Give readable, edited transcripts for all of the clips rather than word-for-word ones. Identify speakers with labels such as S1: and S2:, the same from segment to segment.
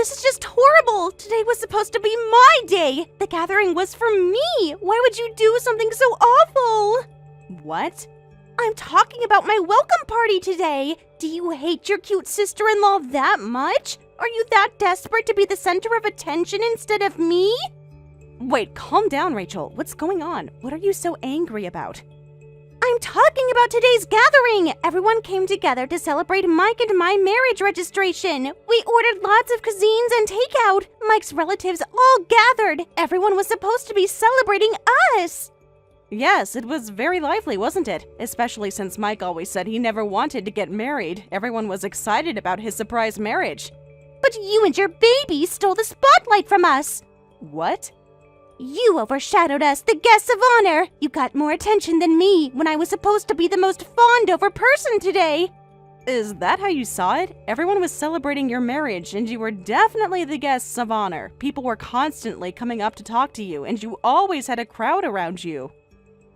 S1: This is just horrible! Today was supposed to be my day! The gathering was for me! Why would you do something so awful? What? I'm talking about my welcome party today! Do you hate your cute sister-in-law that much? Are you that desperate to be the center of attention instead of me? Wait, calm down, Rachel. What's going on? What are you so angry about? I'm talking about today's gathering! Everyone came together to celebrate Mike and my marriage registration. We ordered lots of cuisines and takeout. Mike's relatives all gathered. Everyone was supposed to be celebrating us. Yes, it was very lively, wasn't it? Especially since Mike always said he never wanted to get married. Everyone was excited about his surprise marriage. But you and your baby stole the spotlight from us. What? You overshadowed us, the guests of honor! You got more attention than me when I was supposed to be the most fawned-over person today! Is that how you saw it? Everyone was celebrating your marriage, and you were definitely the guests of honor. People were constantly coming up to talk to you, and you always had a crowd around you.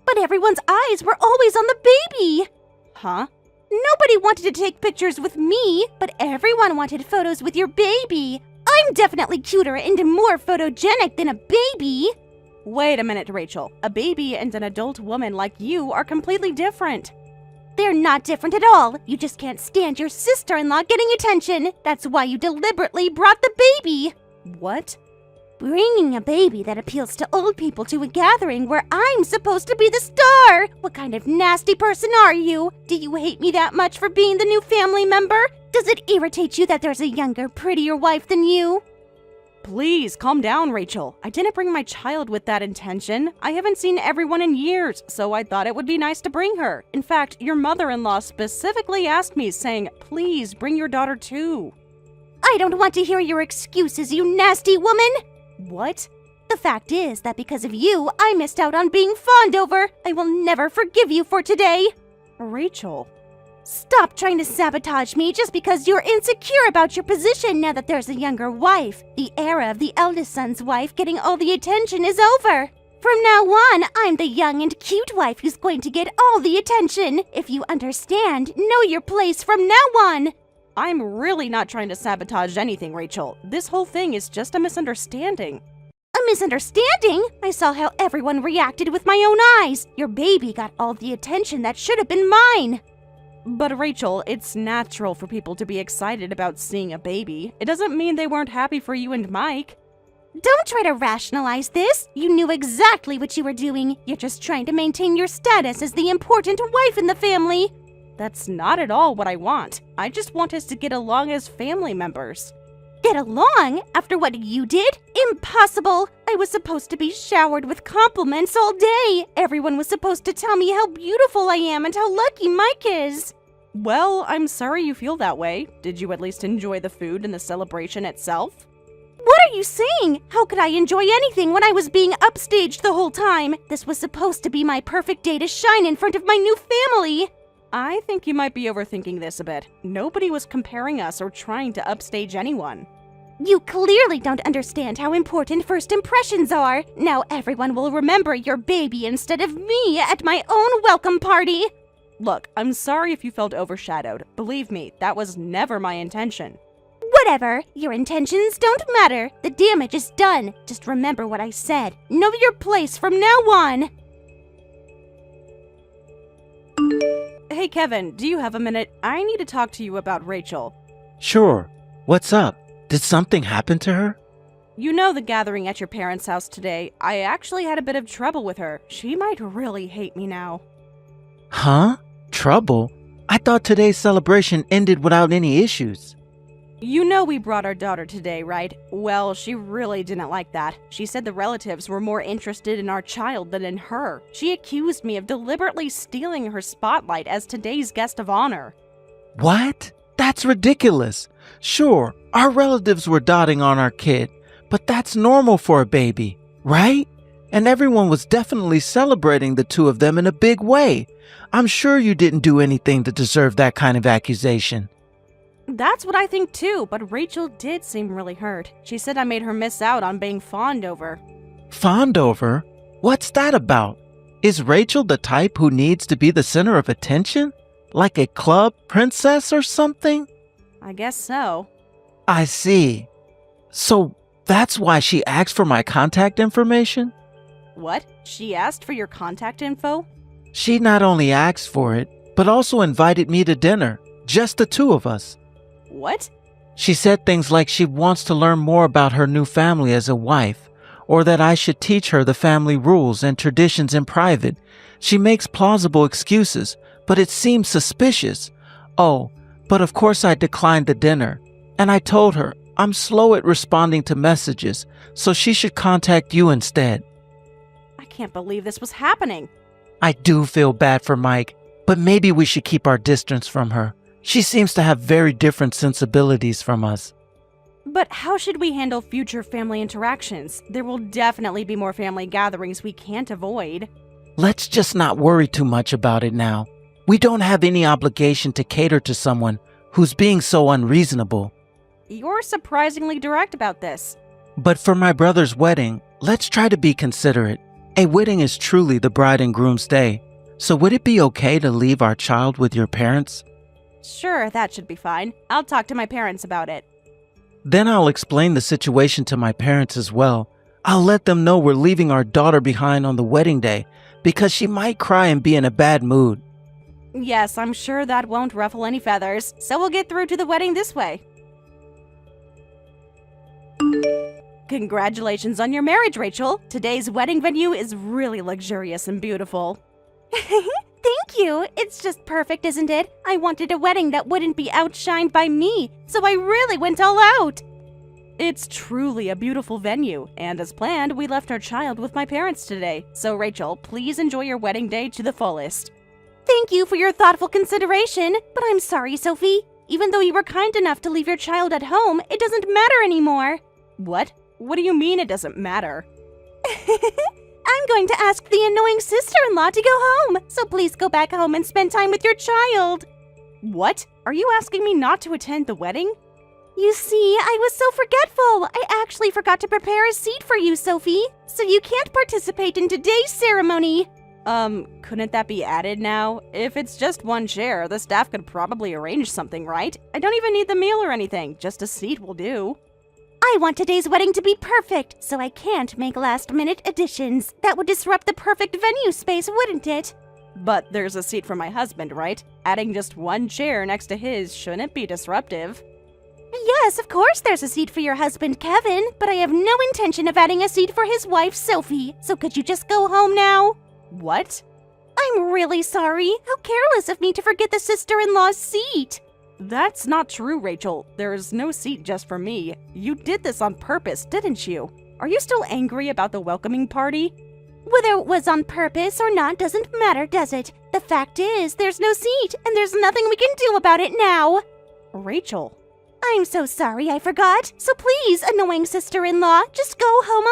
S1: But everyone's eyes were always on the baby! Huh? Nobody wanted to take pictures with me, but everyone wanted photos with your baby! I'm definitely cuter and more photogenic than a baby! Wait a minute, Rachel. A baby and an adult woman like you are completely different. They're not different at all. You just can't stand your sister-in-law getting attention. That's why you deliberately brought the baby. What? Bringing a baby that appeals to old people to a gathering where I'm supposed to be the star! What kind of nasty person are you? Do you hate me that much for being the new family member? Does it irritate you that there's a younger, prettier wife than you? Please, calm down, Rachel. I didn't bring my child with that intention. I haven't seen everyone in years, so I thought it would be nice to bring her. In fact, your mother-in-law specifically asked me, saying, please bring your daughter too. I don't want to hear your excuses, you nasty woman! What? The fact is that because of you, I missed out on being fawned over. I will never forgive you for today. Rachel. Stop trying to sabotage me just because you're insecure about your position now that there's a younger wife. The era of the eldest son's wife getting all the attention is over. From now on, I'm the young and cute wife who's going to get all the attention. If you understand, know your place from now on. I'm really not trying to sabotage anything, Rachel. This whole thing is just a misunderstanding. A misunderstanding? I saw how everyone reacted with my own eyes. Your baby got all the attention that should have been mine. But Rachel, it's natural for people to be excited about seeing a baby. It doesn't mean they weren't happy for you and Mike. Don't try to rationalize this. You knew exactly what you were doing. You're just trying to maintain your status as the important wife in the family. That's not at all what I want. I just want us to get along as family members. Get along? After what you did? Impossible! I was supposed to be showered with compliments all day. Everyone was supposed to tell me how beautiful I am and how lucky Mike is. Well, I'm sorry you feel that way. Did you at least enjoy the food and the celebration itself? What are you saying? How could I enjoy anything when I was being upstaged the whole time? This was supposed to be my perfect day to shine in front of my new family. I think you might be overthinking this a bit. Nobody was comparing us or trying to upstage anyone. You clearly don't understand how important first impressions are. Now everyone will remember your baby instead of me at my own welcome party. Look, I'm sorry if you felt overshadowed. Believe me, that was never my intention. Whatever. Your intentions don't matter. The damage is done. Just remember what I said. Know your place from now on. Hey, Kevin, do you have a minute? I need to talk to you about Rachel.
S2: Sure. What's up? Did something happen to her?
S1: You know the gathering at your parents' house today. I actually had a bit of trouble with her. She might really hate me now.
S2: Huh? Trouble? I thought today's celebration ended without any issues.
S1: You know we brought our daughter today, right? Well, she really didn't like that. She said the relatives were more interested in our child than in her. She accused me of deliberately stealing her spotlight as today's guest of honor.
S2: What? That's ridiculous. Sure, our relatives were dotting on our kid, but that's normal for a baby, right? And everyone was definitely celebrating the two of them in a big way. I'm sure you didn't do anything to deserve that kind of accusation.
S1: That's what I think too, but Rachel did seem really hurt. She said I made her miss out on being fawned over.
S2: Fawned over? What's that about? Is Rachel the type who needs to be the center of attention? Like a club princess or something?
S1: I guess so.
S2: I see. So that's why she asked for my contact information?
S1: What? She asked for your contact info?
S2: She not only asked for it, but also invited me to dinner, just the two of us.
S1: What?
S2: She said things like she wants to learn more about her new family as a wife, or that I should teach her the family rules and traditions in private. She makes plausible excuses, but it seems suspicious. Oh, but of course I declined the dinner, and I told her I'm slow at responding to messages, so she should contact you instead.
S1: I can't believe this was happening.
S2: I do feel bad for Mike, but maybe we should keep our distance from her. She seems to have very different sensibilities from us.
S1: But how should we handle future family interactions? There will definitely be more family gatherings we can't avoid.
S2: Let's just not worry too much about it now. We don't have any obligation to cater to someone who's being so unreasonable.
S1: You're surprisingly direct about this.
S2: But for my brother's wedding, let's try to be considerate. A wedding is truly the bride and groom's day. So would it be okay to leave our child with your parents?
S1: Sure, that should be fine. I'll talk to my parents about it.
S2: Then I'll explain the situation to my parents as well. I'll let them know we're leaving our daughter behind on the wedding day because she might cry and be in a bad mood.
S1: Yes, I'm sure that won't ruffle any feathers, so we'll get through to the wedding this way. Congratulations on your marriage, Rachel. Today's wedding venue is really luxurious and beautiful. Thank you. It's just perfect, isn't it? I wanted a wedding that wouldn't be outshined by me, so I really went all out. It's truly a beautiful venue, and as planned, we left our child with my parents today. So Rachel, please enjoy your wedding day to the fullest. Thank you for your thoughtful consideration, but I'm sorry, Sophie. Even though you were kind enough to leave your child at home, it doesn't matter anymore. What? What do you mean it doesn't matter? I'm going to ask the annoying sister-in-law to go home, so please go back home and spend time with your child. What? Are you asking me not to attend the wedding? You see, I was so forgetful. I actually forgot to prepare a seat for you, Sophie, so you can't participate in today's ceremony. Couldn't that be added now? If it's just one chair, the staff could probably arrange something, right? I don't even need the meal or anything, just a seat will do. I want today's wedding to be perfect, so I can't make last-minute additions. That would disrupt the perfect venue space, wouldn't it? But there's a seat for my husband, right? Adding just one chair next to his shouldn't be disruptive. Yes, of course there's a seat for your husband, Kevin, but I have no intention of adding a seat for his wife, Sophie, so could you just go home now? What? I'm really sorry. How careless of me to forget the sister-in-law's seat. That's not true, Rachel. There's no seat just for me. You did this on purpose, didn't you? Are you still angry about the welcoming party? Whether it was on purpose or not doesn't matter, does it? The fact is, there's no seat, and there's nothing we can do about it now. Rachel. I'm so sorry I forgot. So please, annoying sister-in-law, just go home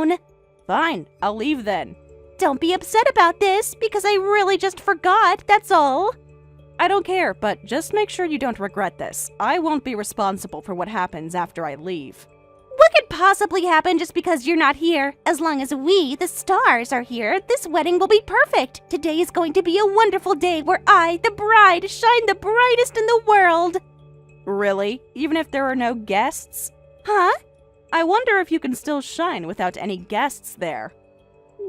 S1: alone. Fine, I'll leave then. Don't be upset about this, because I really just forgot, that's all. I don't care, but just make sure you don't regret this. I won't be responsible for what happens after I leave. What could possibly happen just because you're not here? As long as we, the stars, are here, this wedding will be perfect. Today is going to be a wonderful day where I, the bride, shine the brightest in the world. Really? Even if there are no guests? Huh? I wonder if you can still shine without any guests there.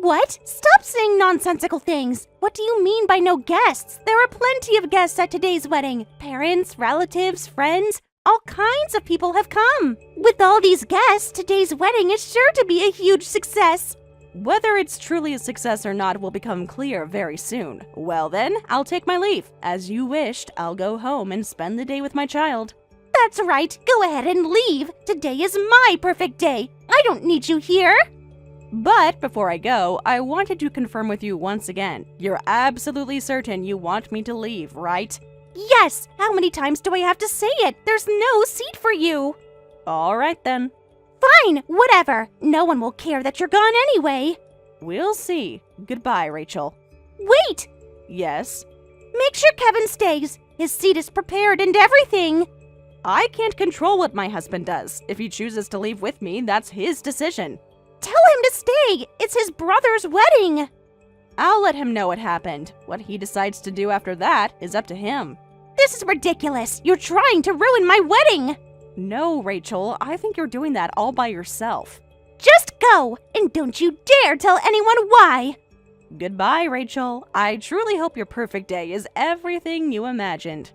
S1: What? Stop saying nonsensical things! What do you mean by no guests? There are plenty of guests at today's wedding. Parents, relatives, friends, all kinds of people have come. With all these guests, today's wedding is sure to be a huge success. Whether it's truly a success or not will become clear very soon. Well then, I'll take my leave. As you wished, I'll go home and spend the day with my child. That's right, go ahead and leave. Today is my perfect day. I don't need you here. But before I go, I wanted to confirm with you once again. You're absolutely certain you want me to leave, right? Yes! How many times do I have to say it? There's no seat for you! Alright then. Fine, whatever. No one will care that you're gone anyway. We'll see. Goodbye, Rachel. Wait! Yes? Make sure Kevin stays. His seat is prepared and everything. I can't control what my husband does. If he chooses to leave with me, that's his decision. Tell him to stay! It's his brother's wedding! I'll let him know what happened. What he decides to do after that is up to him. This is ridiculous! You're trying to ruin my wedding! No, Rachel, I think you're doing that all by yourself. Just go, and don't you dare tell anyone why! Goodbye, Rachel. I truly hope your perfect day is everything you imagined.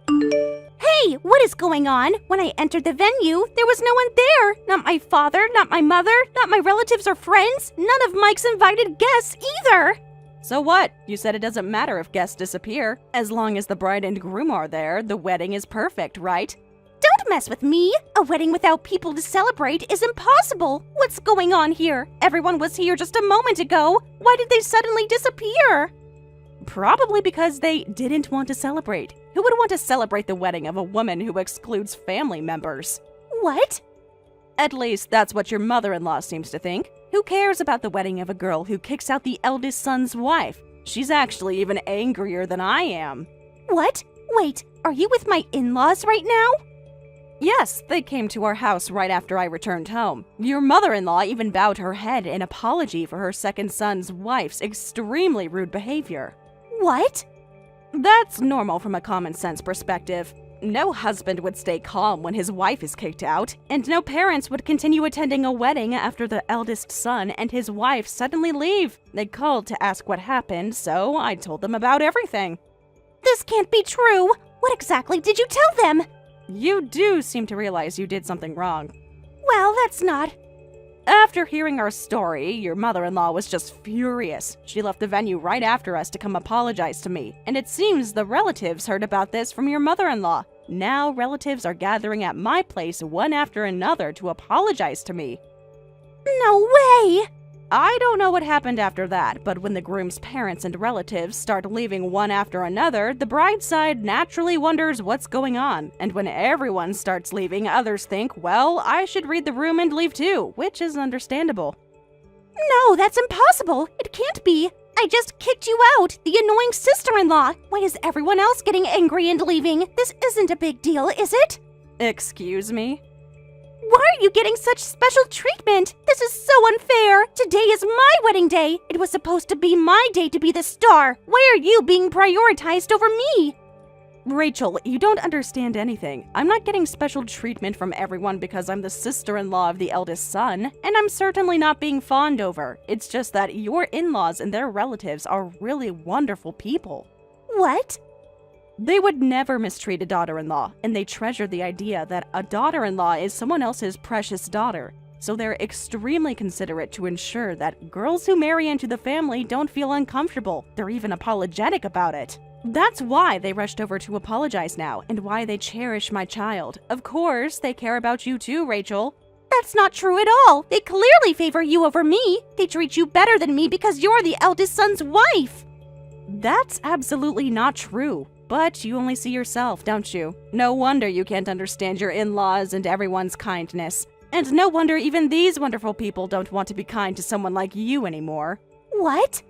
S1: Hey, what is going on? When I entered the venue, there was no one there. Not my father, not my mother, not my relatives or friends, none of Mike's invited guests either. So what? You said it doesn't matter if guests disappear. As long as the bride and groom are there, the wedding is perfect, right? Don't mess with me! A wedding without people to celebrate is impossible! What's going on here? Everyone was here just a moment ago! Why did they suddenly disappear? Probably because they didn't want to celebrate. Who would want to celebrate the wedding of a woman who excludes family members? What? At least that's what your mother-in-law seems to think. Who cares about the wedding of a girl who kicks out the eldest son's wife? She's actually even angrier than I am. What? Wait, are you with my in-laws right now? Yes, they came to our house right after I returned home. Your mother-in-law even bowed her head in apology for her second son's wife's extremely rude behavior. What? That's normal from a common sense perspective. No husband would stay calm when his wife is kicked out, and no parents would continue attending a wedding after the eldest son and his wife suddenly leave. They called to ask what happened, so I told them about everything. This can't be true! What exactly did you tell them? You do seem to realize you did something wrong. Well, that's not... After hearing our story, your mother-in-law was just furious. She left the venue right after us to come apologize to me, and it seems the relatives heard about this from your mother-in-law. Now relatives are gathering at my place one after another to apologize to me. No way! I don't know what happened after that, but when the groom's parents and relatives start leaving one after another, the bride's side naturally wonders what's going on. And when everyone starts leaving, others think, well, I should read the room and leave too, which is understandable. No, that's impossible. It can't be. I just kicked you out, the annoying sister-in-law. Why is everyone else getting angry and leaving? This isn't a big deal, is it? Excuse me? Why are you getting such special treatment? This is so unfair. Today is my wedding day. It was supposed to be my day to be the star. Why are you being prioritized over me? Rachel, you don't understand anything. I'm not getting special treatment from everyone because I'm the sister-in-law of the eldest son, and I'm certainly not being fawned over. It's just that your in-laws and their relatives are really wonderful people. What? They would never mistreat a daughter-in-law, and they treasure the idea that a daughter-in-law is someone else's precious daughter. So they're extremely considerate to ensure that girls who marry into the family don't feel uncomfortable. They're even apologetic about it. That's why they rushed over to apologize now, and why they cherish my child. Of course, they care about you too, Rachel. That's not true at all. They clearly favor you over me. They treat you better than me because you're the eldest son's wife. That's absolutely not true. But you only see yourself, don't you? No wonder you can't understand your in-laws and everyone's kindness. And no wonder even these wonderful people don't want to be kind to someone like you anymore. What?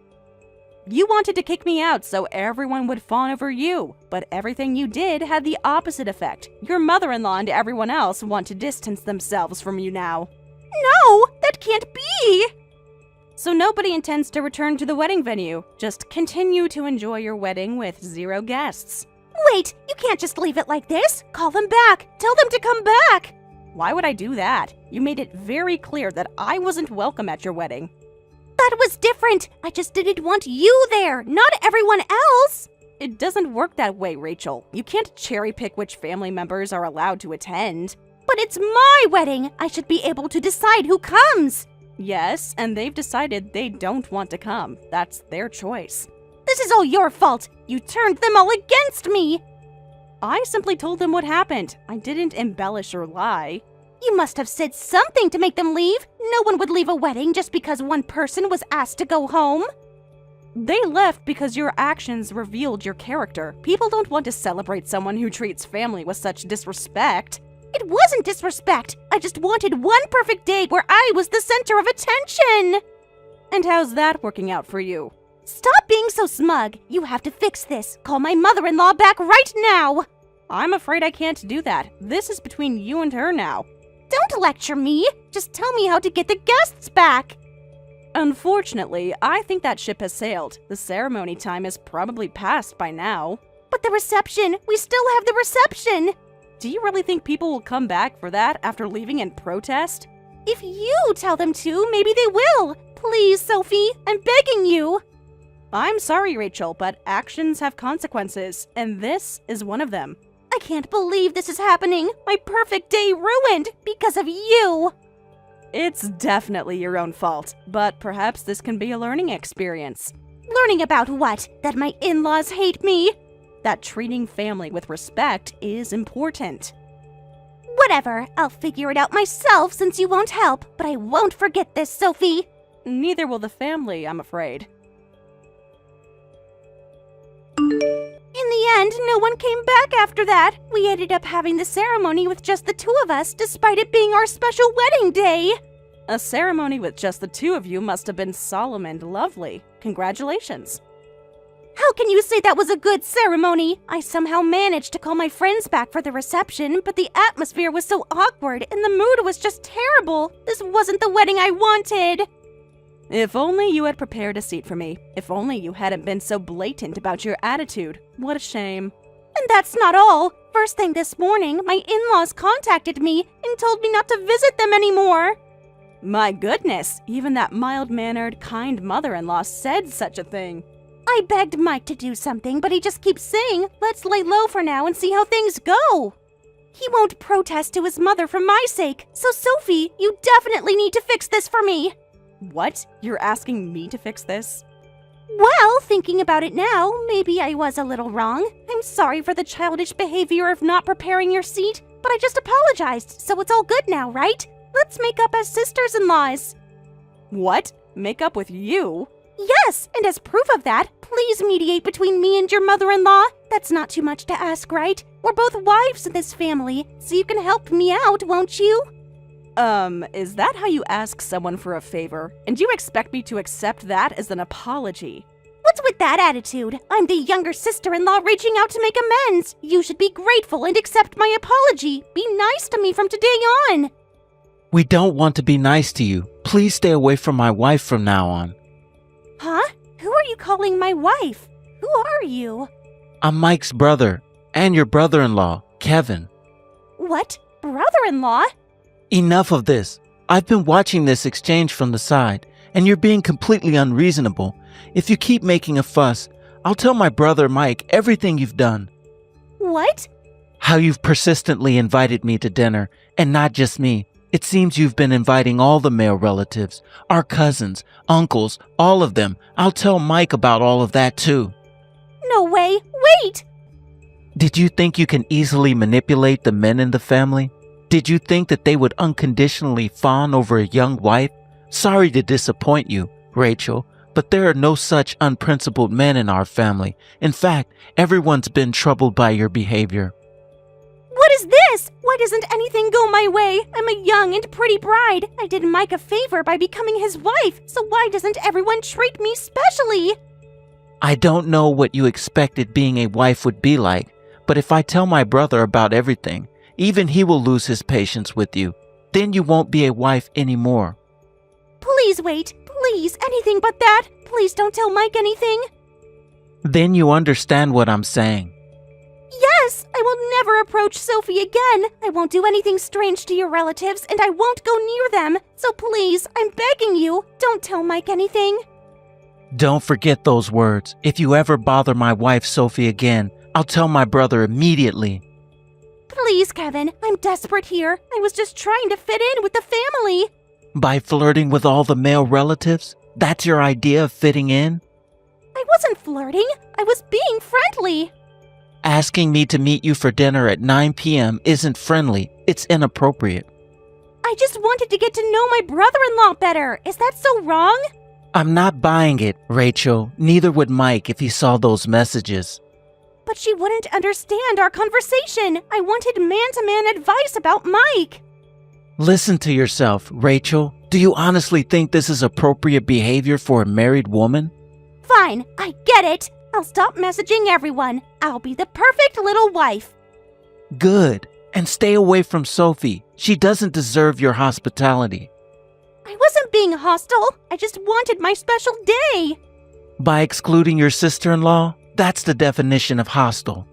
S1: You wanted to kick me out so everyone would fawn over you, but everything you did had the opposite effect. Your mother-in-law and everyone else want to distance themselves from you now. No, that can't be! So nobody intends to return to the wedding venue. Just continue to enjoy your wedding with 0 guests. Wait, you can't just leave it like this. Call them back. Tell them to come back. Why would I do that? You made it very clear that I wasn't welcome at your wedding. That was different. I just didn't want you there, not everyone else. It doesn't work that way, Rachel. You can't cherry pick which family members are allowed to attend. But it's my wedding. I should be able to decide who comes. Yes, and they've decided they don't want to come. That's their choice. This is all your fault. You turned them all against me. I simply told them what happened. I didn't embellish or lie. You must have said something to make them leave. No one would leave a wedding just because one person was asked to go home. They left because your actions revealed your character. People don't want to celebrate someone who treats family with such disrespect. It wasn't disrespect. I just wanted one perfect day where I was the center of attention. And how's that working out for you? Stop being so smug. You have to fix this. Call my mother-in-law back right now. I'm afraid I can't do that. This is between you and her now. Don't lecture me. Just tell me how to get the guests back. Unfortunately, I think that ship has sailed. The ceremony time is probably past by now. But the reception, we still have the reception.
S3: Do you really think people will come back for that after leaving in protest?
S1: If you tell them to, maybe they will. Please, Sophie, I'm begging you.
S3: I'm sorry, Rachel, but actions have consequences, and this is one of them.
S1: I can't believe this is happening. My perfect day ruined because of you.
S3: It's definitely your own fault, but perhaps this can be a learning experience.
S1: Learning about what? That my in-laws hate me?
S3: That treating family with respect is important.
S1: Whatever, I'll figure it out myself since you won't help, but I won't forget this, Sophie.
S3: Neither will the family, I'm afraid.
S1: In the end, no one came back after that. We ended up having the ceremony with just the two of us, despite it being our special wedding day.
S3: A ceremony with just the two of you must have been solemn and lovely. Congratulations.
S1: How can you say that was a good ceremony? I somehow managed to call my friends back for the reception, but the atmosphere was so awkward and the mood was just terrible. This wasn't the wedding I wanted.
S3: If only you had prepared a seat for me. If only you hadn't been so blatant about your attitude. What a shame.
S1: And that's not all. First thing this morning, my in-laws contacted me and told me not to visit them anymore.
S3: My goodness, even that mild-mannered, kind mother-in-law said such a thing.
S1: I begged Mike to do something, but he just keeps saying, let's lay low for now and see how things go. He won't protest to his mother for my sake, so Sophie, you definitely need to fix this for me.
S3: What? You're asking me to fix this?
S1: Well, thinking about it now, maybe I was a little wrong. I'm sorry for the childish behavior of not preparing your seat, but I just apologized, so it's all good now, right? Let's make up as sisters-in-laws.
S3: What? Make up with you?
S1: Yes, and as proof of that, please mediate between me and your mother-in-law. That's not too much to ask, right? We're both wives in this family, so you can help me out, won't you?
S3: Is that how you ask someone for a favor? And you expect me to accept that as an apology?
S1: What's with that attitude? I'm the younger sister-in-law reaching out to make amends. You should be grateful and accept my apology. Be nice to me from today on.
S2: We don't want to be nice to you. Please stay away from my wife from now on.
S1: Huh? Who are you calling my wife? Who are you?
S2: I'm Mike's brother, and your brother-in-law, Kevin.
S1: What? Brother-in-law?
S2: Enough of this. I've been watching this exchange from the side, and you're being completely unreasonable. If you keep making a fuss, I'll tell my brother Mike everything you've done.
S1: What?
S2: How you've persistently invited me to dinner, and not just me. It seems you've been inviting all the male relatives, our cousins, uncles, all of them. I'll tell Mike about all of that too.
S1: No way. Wait!
S2: Did you think you can easily manipulate the men in the family? Did you think that they would unconditionally fawn over a young wife? Sorry to disappoint you, Rachel, but there are no such unprincipled men in our family. In fact, everyone's been troubled by your behavior.
S1: What is this? Why doesn't anything go my way? I'm a young and pretty bride. I did Mike a favor by becoming his wife, so why doesn't everyone treat me specially?
S2: I don't know what you expected being a wife would be like, but if I tell my brother about everything, even he will lose his patience with you. Then you won't be a wife anymore.
S1: Please wait. Please, anything but that. Please don't tell Mike anything.
S2: Then you understand what I'm saying.
S1: Yes, I will never approach Sophie again. I won't do anything strange to your relatives, and I won't go near them. So please, I'm begging you, don't tell Mike anything.
S2: Don't forget those words. If you ever bother my wife Sophie again, I'll tell my brother immediately.
S1: Please, Kevin, I'm desperate here. I was just trying to fit in with the family.
S2: By flirting with all the male relatives? That's your idea of fitting in?
S1: I wasn't flirting. I was being friendly.
S2: Asking me to meet you for dinner at 9 p.m. isn't friendly. It's inappropriate.
S1: I just wanted to get to know my brother-in-law better. Is that so wrong?
S2: I'm not buying it, Rachel. Neither would Mike if he saw those messages.
S1: But she wouldn't understand our conversation. I wanted man-to-man advice about Mike.
S2: Listen to yourself, Rachel. Do you honestly think this is appropriate behavior for a married woman?
S1: Fine, I get it. I'll stop messaging everyone. I'll be the perfect little wife.
S2: Good. And stay away from Sophie. She doesn't deserve your hospitality.
S1: I wasn't being hostile. I just wanted my special day.
S2: By excluding your sister-in-law? That's the definition of hostile.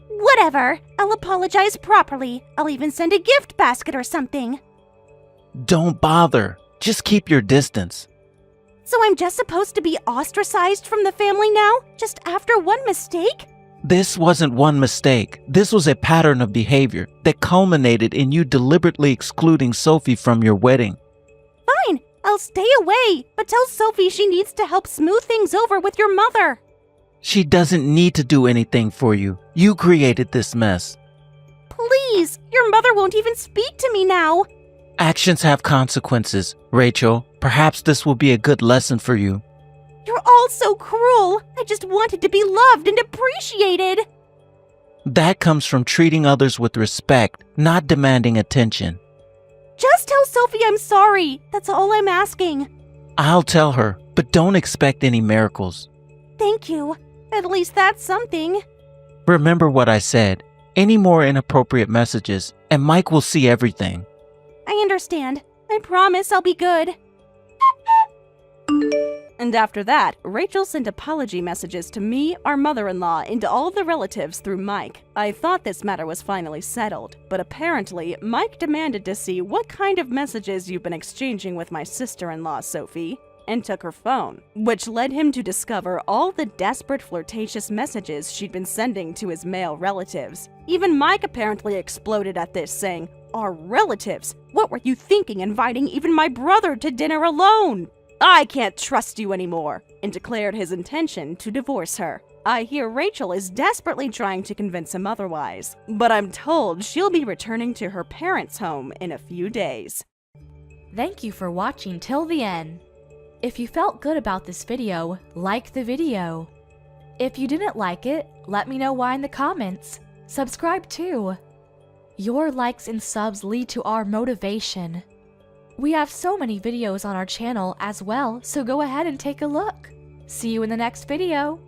S1: Whatever. I'll apologize properly. I'll even send a gift basket or something.
S2: Don't bother. Just keep your distance.
S1: So I'm just supposed to be ostracized from the family now? Just after one mistake?
S2: This wasn't one mistake. This was a pattern of behavior that culminated in you deliberately excluding Sophie from your wedding.
S1: Fine, I'll stay away, but tell Sophie she needs to help smooth things over with your mother.
S2: She doesn't need to do anything for you. You created this mess.
S1: Please, your mother won't even speak to me now.
S2: Actions have consequences, Rachel. Perhaps this will be a good lesson for you.
S1: You're all so cruel. I just wanted to be loved and appreciated.
S2: That comes from treating others with respect, not demanding attention.
S1: Just tell Sophie I'm sorry. That's all I'm asking.
S2: I'll tell her, but don't expect any miracles.
S1: Thank you. At least that's something.
S2: Remember what I said. Any more inappropriate messages, and Mike will see everything.
S1: I understand. I promise I'll be good.
S3: And after that, Rachel sent apology messages to me, our mother-in-law, and to all the relatives through Mike. I thought this matter was finally settled, but apparently, Mike demanded to see what kind of messages you've been exchanging with my sister-in-law, Sophie, and took her phone, which led him to discover all the desperate, flirtatious messages she'd been sending to his male relatives. Even Mike apparently exploded at this, saying, "Our relatives? What were you thinking inviting even my brother to dinner alone? I can't trust you anymore," and declared his intention to divorce her. I hear Rachel is desperately trying to convince him otherwise, but I'm told she'll be returning to her parents' home in a few days.
S4: Thank you for watching till the end. If you felt good about this video, like the video. If you didn't like it, let me know why in the comments. Subscribe too. Your likes and subs lead to our motivation. We have so many videos on our channel as well, so go ahead and take a look. See you in the next video.